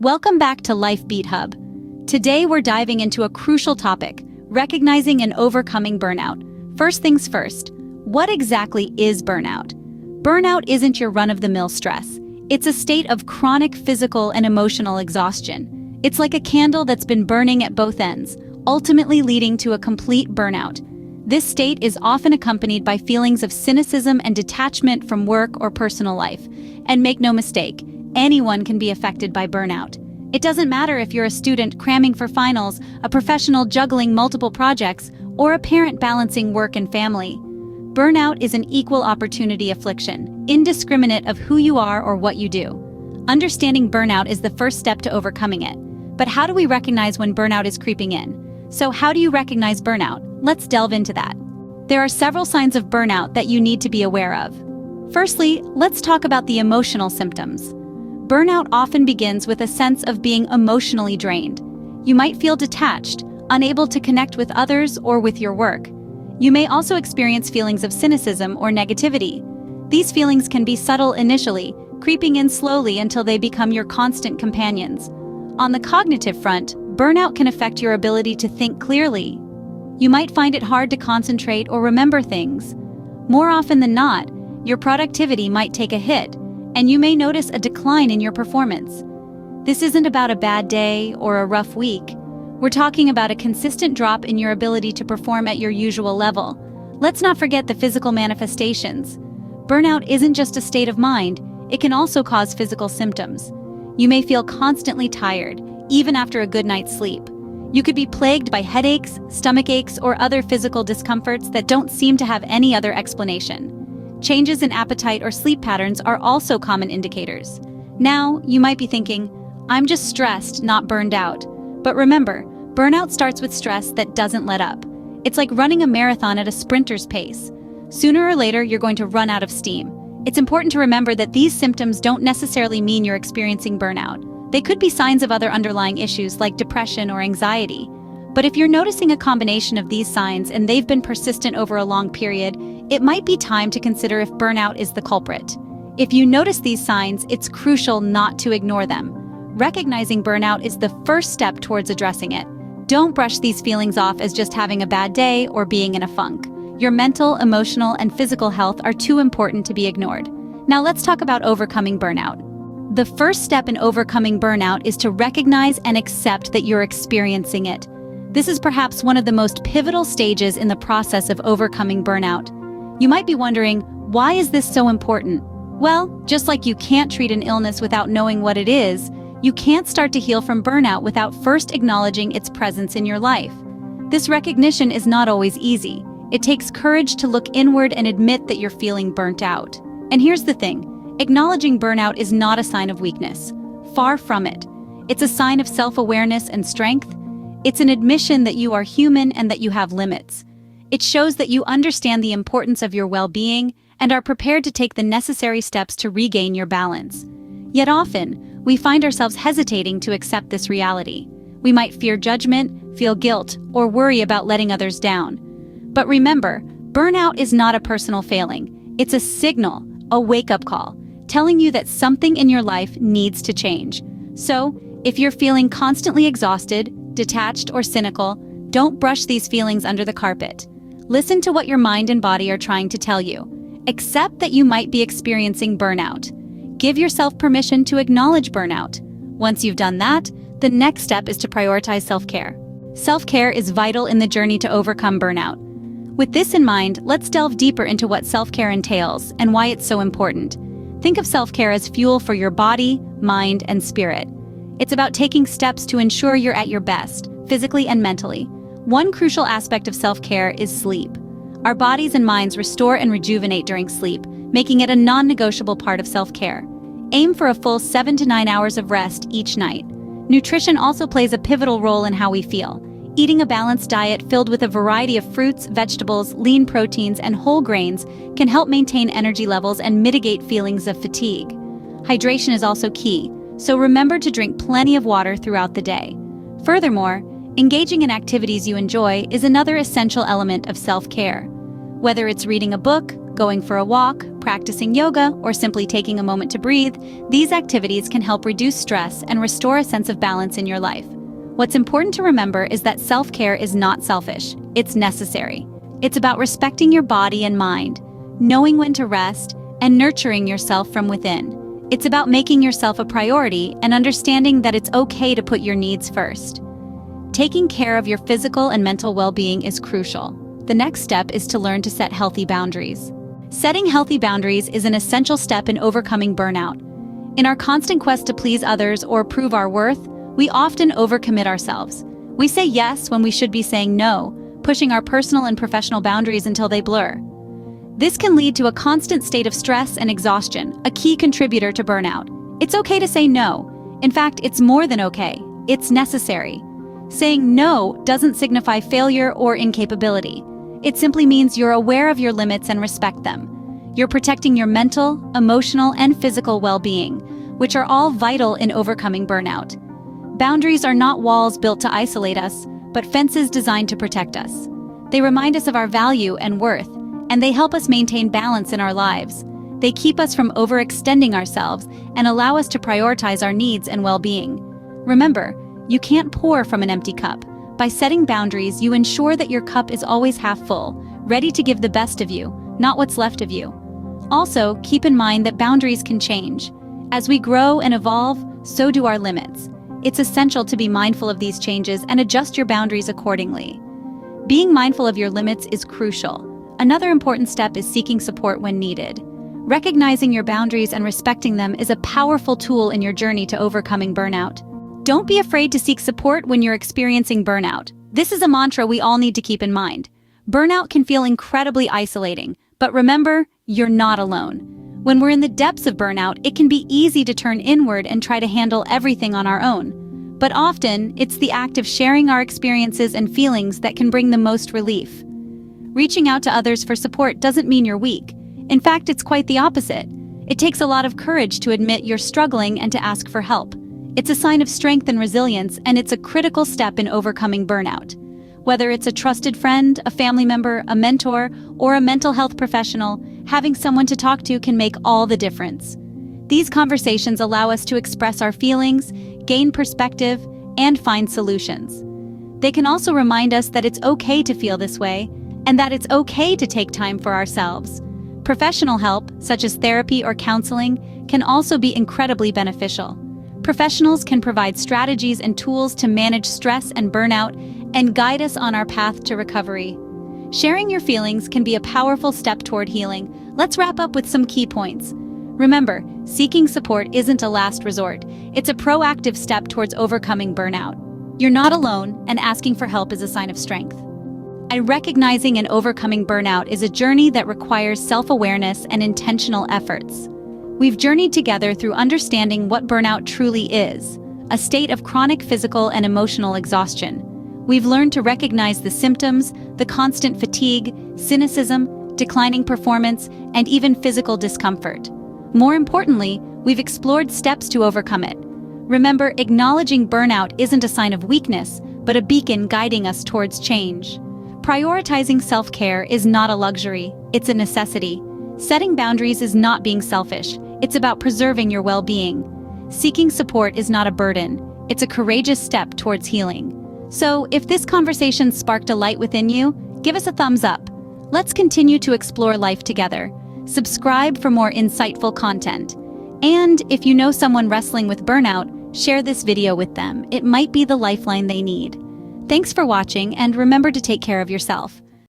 Welcome back to Life Beat Hub. Today we're diving into a crucial topic, recognizing and overcoming burnout. First things first, what exactly is burnout? Burnout isn't your run-of-the-mill stress. It's a state of chronic physical and emotional exhaustion. It's like a candle that's been burning at both ends, ultimately leading to a complete burnout. This state is often accompanied by feelings of cynicism and detachment from work or personal life. And make no mistake, anyone can be affected by burnout. It doesn't matter if you're a student cramming for finals, a professional juggling multiple projects, or a parent balancing work and family. Burnout is an equal opportunity affliction, indiscriminate of who you are or what you do. Understanding burnout is the first step to overcoming it. But how do we recognize when burnout is creeping in? So how do you recognize burnout? Let's delve into that. There are several signs of burnout that you need to be aware of. Firstly, let's talk about the emotional symptoms. Burnout often begins with a sense of being emotionally drained. You might feel detached, unable to connect with others or with your work. You may also experience feelings of cynicism or negativity. These feelings can be subtle initially, creeping in slowly until they become your constant companions. On the cognitive front, burnout can affect your ability to think clearly. You might find it hard to concentrate or remember things. More often than not, your productivity might take a hit, and you may notice a decline in your performance. This isn't about a bad day or a rough week. We're talking about a consistent drop in your ability to perform at your usual level. Let's not forget the physical manifestations. Burnout isn't just a state of mind, it can also cause physical symptoms. You may feel constantly tired, even after a good night's sleep. You could be plagued by headaches, stomach aches, or other physical discomforts that don't seem to have any other explanation. Changes in appetite or sleep patterns are also common indicators. Now, you might be thinking, I'm just stressed, not burned out. But remember, burnout starts with stress that doesn't let up. It's like running a marathon at a sprinter's pace. Sooner or later, you're going to run out of steam. It's important to remember that these symptoms don't necessarily mean you're experiencing burnout. They could be signs of other underlying issues like depression or anxiety. But if you're noticing a combination of these signs and they've been persistent over a long period, it might be time to consider if burnout is the culprit. If you notice these signs, it's crucial not to ignore them. Recognizing burnout is the first step towards addressing it. Don't brush these feelings off as just having a bad day or being in a funk. Your mental, emotional, and physical health are too important to be ignored. Now let's talk about overcoming burnout. The first step in overcoming burnout is to recognize and accept that you're experiencing it. This is perhaps one of the most pivotal stages in the process of overcoming burnout. You might be wondering, why is this so important? Well, just like you can't treat an illness without knowing what it is, you can't start to heal from burnout without first acknowledging its presence in your life. This recognition is not always easy. It takes courage to look inward and admit that you're feeling burnt out. And here's the thing, acknowledging burnout is not a sign of weakness. Far from it. It's a sign of self-awareness and strength. It's an admission that you are human and that you have limits. It shows that you understand the importance of your well-being and are prepared to take the necessary steps to regain your balance. Yet often, we find ourselves hesitating to accept this reality. We might fear judgment, feel guilt, or worry about letting others down. But remember, burnout is not a personal failing. It's a signal, a wake-up call, telling you that something in your life needs to change. So, if you're feeling constantly exhausted, detached, or cynical, don't brush these feelings under the carpet. Listen to what your mind and body are trying to tell you. Accept that you might be experiencing burnout. Give yourself permission to acknowledge burnout. Once you've done that, the next step is to prioritize self-care. Self-care is vital in the journey to overcome burnout. With this in mind, let's delve deeper into what self-care entails and why it's so important. Think of self-care as fuel for your body, mind, and spirit. It's about taking steps to ensure you're at your best, physically and mentally. One crucial aspect of self-care is sleep. Our bodies and minds restore and rejuvenate during sleep, making it a non-negotiable part of self-care. Aim for a full 7 to 9 hours of rest each night. Nutrition also plays a pivotal role in how we feel. Eating a balanced diet filled with a variety of fruits, vegetables, lean proteins, and whole grains can help maintain energy levels and mitigate feelings of fatigue. Hydration is also key, so remember to drink plenty of water throughout the day. Furthermore, engaging in activities you enjoy is another essential element of self-care. Whether it's reading a book, Going for a walk, practicing yoga, or simply taking a moment to breathe, these activities can help reduce stress and restore a sense of balance in your life. What's important to remember is that self-care is not selfish, it's necessary. It's about respecting your body and mind, knowing when to rest, and nurturing yourself from within. It's about making yourself a priority and understanding that it's okay to put your needs first. Taking care of your physical and mental well-being is crucial. The next step is to learn to set healthy boundaries. Setting healthy boundaries is an essential step in overcoming burnout. In our constant quest to please others or prove our worth, we often overcommit ourselves. We say yes when we should be saying no, pushing our personal and professional boundaries until they blur. This can lead to a constant state of stress and exhaustion, a key contributor to burnout. It's okay to say no. In fact, it's more than okay. It's necessary. Saying no doesn't signify failure or incapability. It simply means you're aware of your limits and respect them. You're protecting your mental, emotional, and physical well-being, which are all vital in overcoming burnout. Boundaries are not walls built to isolate us, but fences designed to protect us. They remind us of our value and worth, and they help us maintain balance in our lives. They keep us from overextending ourselves and allow us to prioritize our needs and well-being. Remember, you can't pour from an empty cup. By setting boundaries, you ensure that your cup is always half full, ready to give the best of you, not what's left of you. Also, keep in mind that boundaries can change. As we grow and evolve, so do our limits. It's essential to be mindful of these changes and adjust your boundaries accordingly. Being mindful of your limits is crucial. Another important step is seeking support when needed. Recognizing your boundaries and respecting them is a powerful tool in your journey to overcoming burnout. Don't be afraid to seek support when you're experiencing burnout. This is a mantra we all need to keep in mind. Burnout can feel incredibly isolating, but remember, you're not alone. When we're in the depths of burnout, it can be easy to turn inward and try to handle everything on our own. But often, it's the act of sharing our experiences and feelings that can bring the most relief. Reaching out to others for support doesn't mean you're weak. In fact, it's quite the opposite. It takes a lot of courage to admit you're struggling and to ask for help. It's a sign of strength and resilience, and it's a critical step in overcoming burnout. Whether it's a trusted friend, a family member, a mentor, or a mental health professional, having someone to talk to can make all the difference. These conversations allow us to express our feelings, gain perspective, and find solutions. They can also remind us that it's okay to feel this way, and that it's okay to take time for ourselves. Professional help, such as therapy or counseling, can also be incredibly beneficial. Professionals can provide strategies and tools to manage stress and burnout and guide us on our path to recovery. Sharing your feelings can be a powerful step toward healing. Let's wrap up with some key points. Remember, seeking support isn't a last resort. It's a proactive step towards overcoming burnout. You're not alone, and asking for help is a sign of strength. And recognizing and overcoming burnout is a journey that requires self-awareness and intentional efforts. We've journeyed together through understanding what burnout truly is, a state of chronic physical and emotional exhaustion. We've learned to recognize the symptoms, the constant fatigue, cynicism, declining performance, and even physical discomfort. More importantly, we've explored steps to overcome it. Remember, acknowledging burnout isn't a sign of weakness, but a beacon guiding us towards change. Prioritizing self-care is not a luxury, it's a necessity. Setting boundaries is not being selfish, it's about preserving your well-being. Seeking support is not a burden, it's a courageous step towards healing. So, if this conversation sparked a light within you, give us a thumbs up. Let's continue to explore life together. Subscribe for more insightful content. And if you know someone wrestling with burnout, share this video with them. It might be the lifeline they need. Thanks for watching, and remember to take care of yourself.